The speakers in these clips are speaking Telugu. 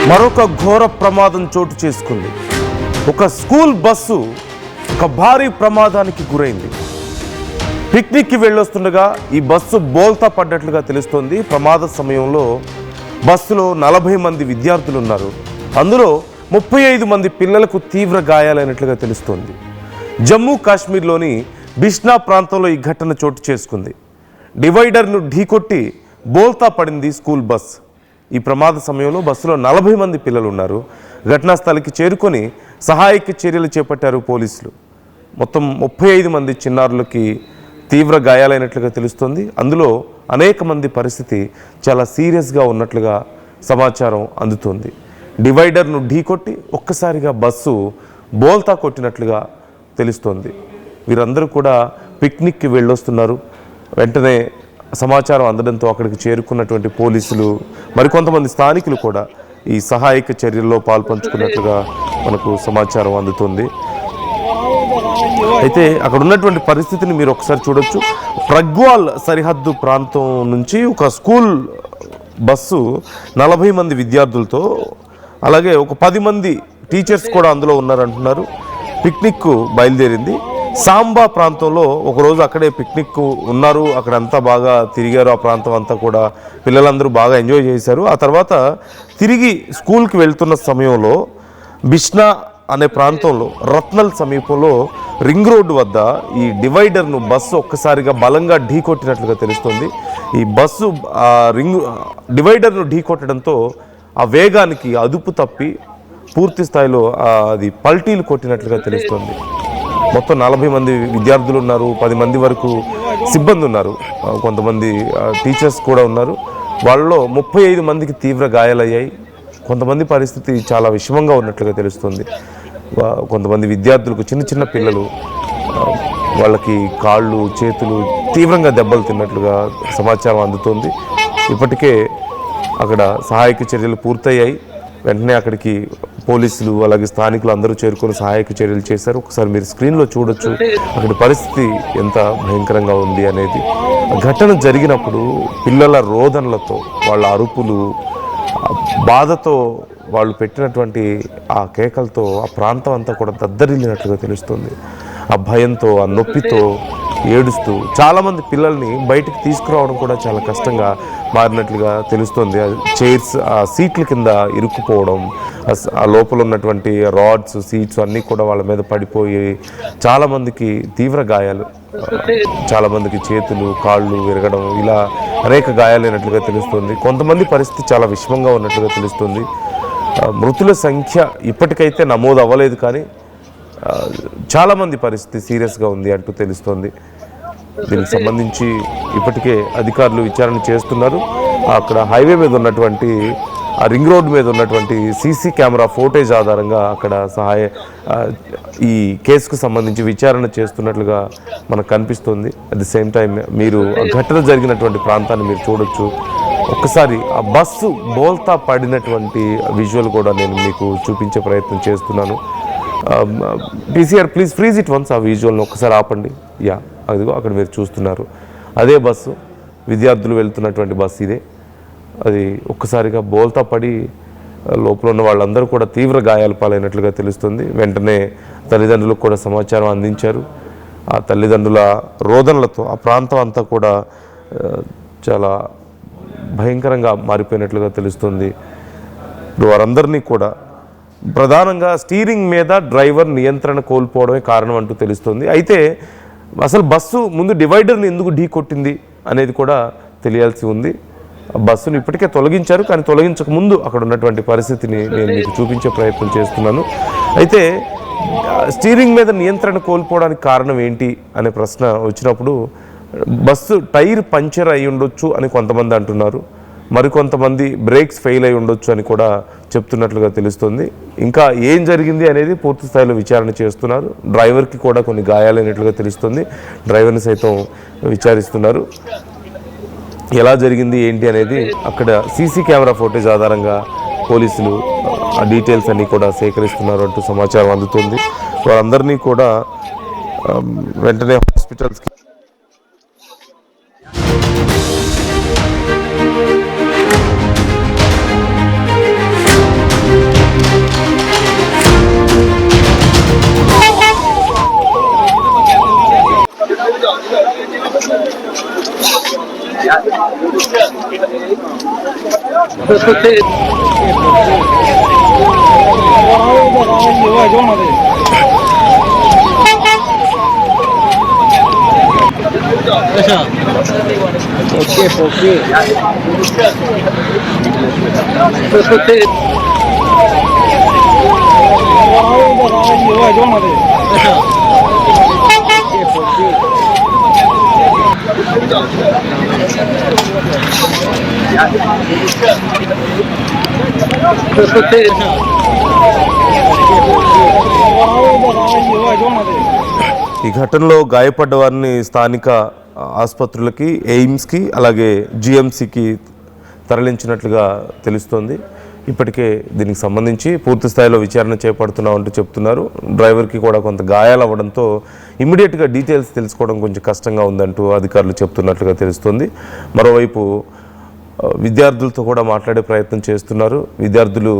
మరొక ఘోర ప్రమాదం చోటు చేసుకుంది. ఒక స్కూల్ బస్సు ఒక భారీ ప్రమాదానికి గురైంది. పిక్నిక్కి వెళ్ళొస్తుండగా ఈ బస్సు బోల్తా పడ్డట్లుగా తెలుస్తోంది. ప్రమాద సమయంలో బస్సులో 40 మంది విద్యార్థులు ఉన్నారు. అందులో 35 మంది పిల్లలకు తీవ్ర గాయాలైనట్లుగా తెలుస్తోంది. జమ్మూ కాశ్మీర్లోని బిష్నా ప్రాంతంలో ఈ ఘటన చోటు చేసుకుంది. డివైడర్ను ఢీకొట్టి బోల్తా పడింది స్కూల్ బస్. ఈ ప్రమాద సమయంలో బస్సులో 40 మంది పిల్లలు ఉన్నారు. ఘటనా స్థలికి చేరుకొని సహాయక చర్యలు చేపట్టారు పోలీసులు. మొత్తం 35 మంది చిన్నారులకి తీవ్ర గాయాలైనట్లుగా తెలుస్తోంది. అందులో అనేక మంది పరిస్థితి చాలా సీరియస్గా ఉన్నట్లుగా సమాచారం అందుతోంది. డివైడర్ను ఢీకొట్టి ఒక్కసారిగా బస్సు బోల్తా కొట్టినట్లుగా తెలుస్తోంది. వీరందరూ కూడా పిక్నిక్కి వెళ్ళొస్తున్నారు. వెంటనే సమాచారం అందడంతో అక్కడికి చేరుకున్నటువంటి పోలీసులు మరికొంతమంది స్థానికులు కూడా ఈ సహాయక చర్యల్లో పాల్పంచుకున్నట్లుగా మనకు సమాచారం అందుతుంది. అయితే అక్కడ ఉన్నటువంటి పరిస్థితిని మీరు ఒకసారి చూడొచ్చు. ప్రగ్వాల్ సరిహద్దు ప్రాంతం నుంచి ఒక స్కూల్ బస్సు 40 మంది విద్యార్థులతో, అలాగే ఒక 10 మంది టీచర్స్ కూడా అందులో ఉన్నారంటున్నారు. పిక్నిక్ బయలుదేరింది. సాంబా ప్రాంతంలో ఒకరోజు అక్కడే పిక్నిక్ ఉన్నారు. అక్కడంతా బాగా తిరిగారు. ఆ ప్రాంతం అంతా కూడా పిల్లలందరూ బాగా ఎంజాయ్ చేశారు. ఆ తర్వాత తిరిగి స్కూల్కి వెళ్తున్న సమయంలో బిష్నా అనే ప్రాంతంలో రత్నల్ సమీపంలో రింగ్ రోడ్డు వద్ద ఈ డివైడర్ను బస్సు ఒక్కసారిగా బలంగా ఢీకొట్టినట్లుగా తెలుస్తుంది. ఈ బస్సు డివైడర్ను ఢీకొట్టడంతో ఆ వేగానికి అదుపు తప్పి పూర్తి స్థాయిలో అది పల్టీలు కొట్టినట్లుగా తెలుస్తుంది. మొత్తం 40 మంది విద్యార్థులు ఉన్నారు. 10 మంది వరకు సిబ్బంది ఉన్నారు. కొంతమంది టీచర్స్ కూడా ఉన్నారు. వాళ్ళలో 35 మందికి తీవ్ర గాయాలయ్యాయి. కొంతమంది పరిస్థితి చాలా విషమంగా ఉన్నట్లుగా తెలుస్తుంది. కొంతమంది విద్యార్థులకు చిన్న పిల్లలు వాళ్ళకి కాళ్ళు చేతులు తీవ్రంగా దెబ్బలు తిన్నట్లుగా సమాచారం అందుతోంది. ఇప్పటికే అక్కడ సహాయక చర్యలు పూర్తయ్యాయి. వెంటనే అక్కడికి పోలీసులు అలాగే స్థానికులు అందరూ చేరుకొని సహాయక చర్యలు చేశారు. ఒకసారి మీరు స్క్రీన్లో చూడొచ్చు అక్కడ పరిస్థితి ఎంత భయంకరంగా ఉంది అనేది. ఘటన జరిగినప్పుడు పిల్లల రోదనలతో, వాళ్ళ అరుపులు, బాధతో, వాళ్ళు పెట్టినటువంటి ఆ కేకలతో ఆ ప్రాంతం అంతా కూడా దద్దరిల్లినట్లుగా తెలుస్తుంది. ఆ భయంతో, ఆ నొప్పితో ఏడుస్తూ చాలామంది పిల్లల్ని బయటికి తీసుకురావడం కూడా చాలా కష్టంగా మారినట్లుగా తెలుస్తుంది. చైర్స్, ఆ సీట్ల కింద ఇరుక్కుపోవడం, ఆ లోపల ఉన్నటువంటి రాడ్స్, సీట్స్ అన్నీ కూడా వాళ్ళ మీద పడిపోయి చాలామందికి తీవ్ర గాయాలు, చాలామందికి చేతులు కాళ్ళు విరగడం, ఇలా అనేక గాయాలైనట్లుగా తెలుస్తుంది. కొంతమంది పరిస్థితి చాలా విషమంగా ఉన్నట్లుగా తెలుస్తుంది. మృతుల సంఖ్య ఇప్పటికైతే నమోదు అవ్వలేదు, కానీ చాలామంది పరిస్థితి సీరియస్గా ఉంది అంటూ తెలుస్తోంది. దీనికి సంబంధించి ఇప్పటికే అధికారులు విచారణ చేస్తున్నారు. అక్కడ హైవే మీద ఉన్నటువంటి ఆ రింగ్ రోడ్ మీద ఉన్నటువంటి సీసీ కెమెరా ఫోటేజ్ ఆధారంగా అక్కడ ఈ కేసుకు సంబంధించి విచారణ చేస్తున్నట్లుగా మనకు కనిపిస్తుంది. అట్ ది సేమ్ టైం మీరు ఆ ఘటన జరిగినటువంటి ప్రాంతాన్ని మీరు చూడొచ్చు. ఒక్కసారి ఆ బస్సు బోల్తా పడినటువంటి విజువల్ కూడా నేను మీకు చూపించే ప్రయత్నం చేస్తున్నాను. PCR please freeze it once. ఆ విజువల్ని ఒక్కసారి ఆపండి. యా, అదిగో అక్కడ మీరు చూస్తున్నారు అదే బస్సు, విద్యార్థులు వెళ్తున్నటువంటి బస్సు ఇదే. అది ఒక్కసారిగా బోల్తా పడి లోపల ఉన్న వాళ్ళందరూ కూడా తీవ్ర గాయాల పాలైనట్లుగా తెలుస్తుంది. వెంటనే తల్లిదండ్రులకు కూడా సమాచారం అందించారు. ఆ తల్లిదండ్రుల రోదనలతో ఆ ప్రాంతం అంతా కూడా చాలా భయంకరంగా మారిపోయినట్లుగా తెలుస్తుంది. ఇప్పుడు వారందరినీ కూడా ప్రధానంగా స్టీరింగ్ మీద డ్రైవర్ నియంత్రణ కోల్పోవడమే కారణం అంటూ తెలుస్తుంది. అయితే అసలు బస్సు ముందు డివైడర్ని ఎందుకు ఢీ కొట్టింది అనేది కూడా తెలియాల్సి ఉంది. బస్సును ఇప్పటికే తొలగించారు, కానీ తొలగించక ముందు అక్కడ ఉన్నటువంటి పరిస్థితిని నేను మీకు చూపించే ప్రయత్నం చేస్తున్నాను. అయితే స్టీరింగ్ మీద నియంత్రణ కోల్పోవడానికి కారణం ఏంటి అనే ప్రశ్న వచ్చినప్పుడు బస్సు టైర్ పంచర్ అయి ఉండొచ్చు అని కొంతమంది అంటున్నారు. మరికొంతమంది బ్రేక్స్ ఫెయిల్ అయి ఉండొచ్చు అని కూడా చెప్తున్నట్లుగా తెలుస్తుంది. ఇంకా ఏం జరిగింది అనేది పూర్తి స్థాయిలో విచారణ చేస్తున్నారు. డ్రైవర్కి కూడా కొన్ని గాయాలైనట్లుగా తెలుస్తుంది. డ్రైవర్ని సైతం విచారిస్తున్నారు. ఎలా జరిగింది ఏంటి అనేది అక్కడ సీసీ కెమెరా ఫోటేజ్ ఆధారంగా పోలీసులు ఆ డీటెయిల్స్ అన్నీ కూడా సేకరిస్తున్నారు అంటూ సమాచారం అందుతుంది. వారందరినీ కూడా వెంటనే హాస్పిటల్స్కి ఈ ఘటనలో గాయపడ్డ వారిని స్థానిక ఆసుపత్రులకి, ఎయిమ్స్కి, అలాగే జిఎంసికి తరలించినట్లుగా తెలుస్తోంది. ఇప్పటికే దీనికి సంబంధించి పూర్తి స్థాయిలో విచారణ చేపడుతున్నామంటూ చెప్తున్నారు. డ్రైవర్కి కూడా కొంత గాయాలు అవ్వడంతో ఇమ్మీడియట్గా డీటెయిల్స్ తెలుసుకోవడం కొంచెం కష్టంగా ఉందంటూ అధికారులు చెప్తున్నట్లుగా తెలుస్తోంది. మరోవైపు విద్యార్థులతో కూడా మాట్లాడే ప్రయత్నం చేస్తున్నారు. విద్యార్థులు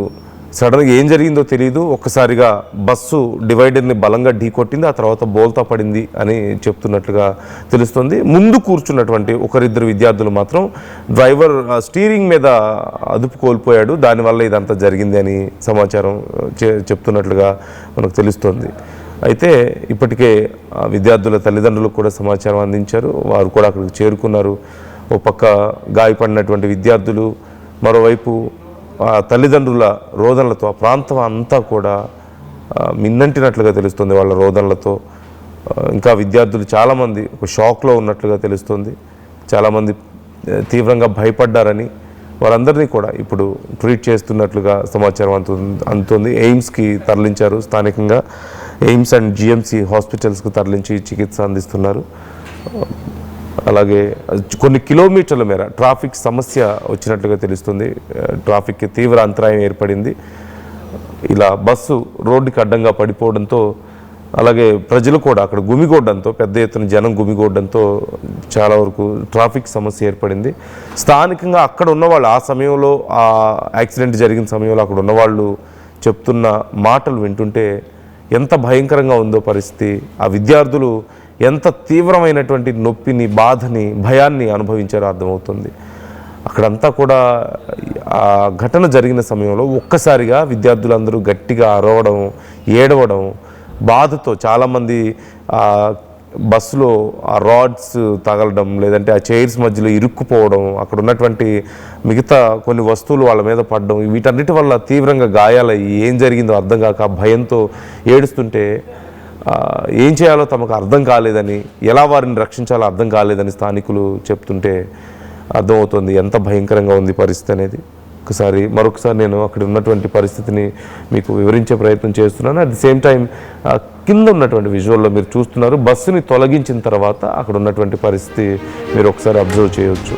సడన్గా ఏం జరిగిందో తెలియదు, ఒక్కసారిగా బస్సు డివైడర్ని బలంగా ఢీకొట్టింది, ఆ తర్వాత బోల్తా పడింది అని చెప్తున్నట్లుగా తెలుస్తుంది. ముందు కూర్చున్నటువంటి ఒకరిద్దరు విద్యార్థులు మాత్రం డ్రైవర్ స్టీరింగ్ మీద అదుపు కోల్పోయాడు, దానివల్ల ఇదంతా జరిగింది అని సమాచారం చెప్తున్నట్లుగా మనకు తెలుస్తుంది. అయితే ఇప్పటికే విద్యార్థుల తల్లిదండ్రులకు కూడా సమాచారం అందించారు. వారు కూడా అక్కడికి చేరుకున్నారు. ఓ పక్క గాయపడినటువంటి విద్యార్థులు, మరోవైపు తల్లిదండ్రుల రోదనలతో ఆ ప్రాంతం అంతా కూడా మిన్నంటినట్లుగా తెలుస్తుంది వాళ్ళ రోదనలతో. ఇంకా విద్యార్థులు చాలామంది ఒక షాక్లో ఉన్నట్లుగా తెలుస్తుంది. చాలామంది తీవ్రంగా భయపడ్డారని వారందరినీ కూడా ఇప్పుడు ట్రీట్ చేస్తున్నట్లుగా సమాచారం అందుతుంది. ఎయిమ్స్కి తరలించారు. స్థానికంగా ఎయిమ్స్ అండ్ జిఎంసి హాస్పిటల్స్కి తరలించి చికిత్స అందిస్తున్నారు. అలాగే కొన్ని కిలోమీటర్ల మేర ట్రాఫిక్ సమస్య వచ్చినట్లుగా తెలుస్తుంది. ట్రాఫిక్కి తీవ్ర అంతరాయం ఏర్పడింది. ఇలా బస్సు రోడ్డుకి అడ్డంగా పడిపోవడంతో, అలాగే ప్రజలు కూడా అక్కడ గుమిగూడడంతో, పెద్ద ఎత్తున జనం గుమిగూడడంతో చాలా వరకు ట్రాఫిక్ సమస్య ఏర్పడింది. స్థానికంగా అక్కడ ఉన్నవాళ్ళు ఆ సమయంలో, ఆ యాక్సిడెంట్ జరిగిన సమయంలో అక్కడ ఉన్నవాళ్ళు చెప్తున్న మాటలు వింటుంటే ఎంత భయంకరంగా ఉందో పరిస్థితి. ఆ విద్యార్థులు ఎంత తీవ్రమైనటువంటి నొప్పిని, బాధని, భయాన్ని అనుభవించారో అర్థమవుతుంది. అక్కడంతా కూడా ఆ ఘటన జరిగిన సమయంలో ఒక్కసారిగా విద్యార్థులందరూ గట్టిగా అరవడం, ఏడవడం, బాధతో చాలామంది బస్సులో ఆ రాడ్స్ తగలడం, లేదంటే ఆ చైర్స్ మధ్యలో ఇరుక్కుపోవడం, అక్కడ ఉన్నటువంటి మిగతా కొన్ని వస్తువులు వాళ్ళ మీద పడడం, వీటన్నిటి వల్ల తీవ్రంగా గాయాలయ్యి ఏం జరిగిందో అర్థం కాక భయంతో ఏడుస్తుంటే ఏం చేయాలో తమకు అర్థం కాలేదని, ఎలా వారిని రక్షించాలో అర్థం కాలేదని స్థానికులు చెప్తుంటే అర్థమవుతుంది ఎంత భయంకరంగా ఉంది పరిస్థితి అనేది. మరొకసారి నేను అక్కడ ఉన్నటువంటి పరిస్థితిని మీకు వివరించే ప్రయత్నం చేస్తున్నాను. అట్ ది సేమ్ టైం కింద ఉన్నటువంటి విజువల్లో మీరు చూస్తున్నారు, బస్సుని తొలగించిన తర్వాత అక్కడ ఉన్నటువంటి పరిస్థితి మీరు ఒకసారి అబ్జర్వ్ చేయవచ్చు.